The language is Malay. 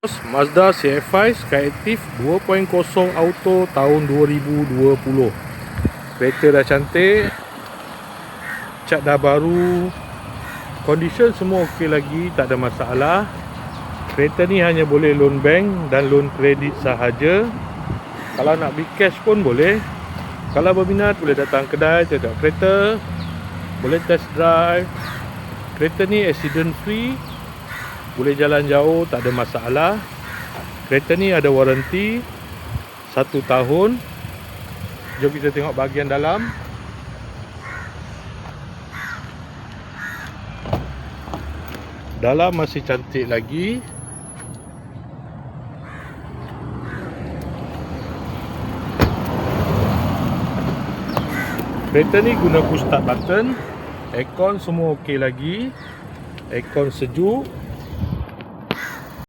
Mazda CX-5 Skyactiv 2.0 Auto tahun 2020. Kereta dah cantik, cat dah baru, condition semua okey lagi, tak ada masalah. Kereta ni hanya boleh loan bank dan loan kredit sahaja. Kalau nak beli cash pun boleh. Kalau berminat boleh datang kedai tengok kereta, boleh test drive. Kereta ni accident free, boleh jalan jauh, tak ada masalah. Kereta ni ada waranti 1 tahun. Jom kita tengok bahagian dalam. Dalam masih cantik lagi. Kereta ni guna push start button. Aircon semua okey lagi. Aircon sejuk.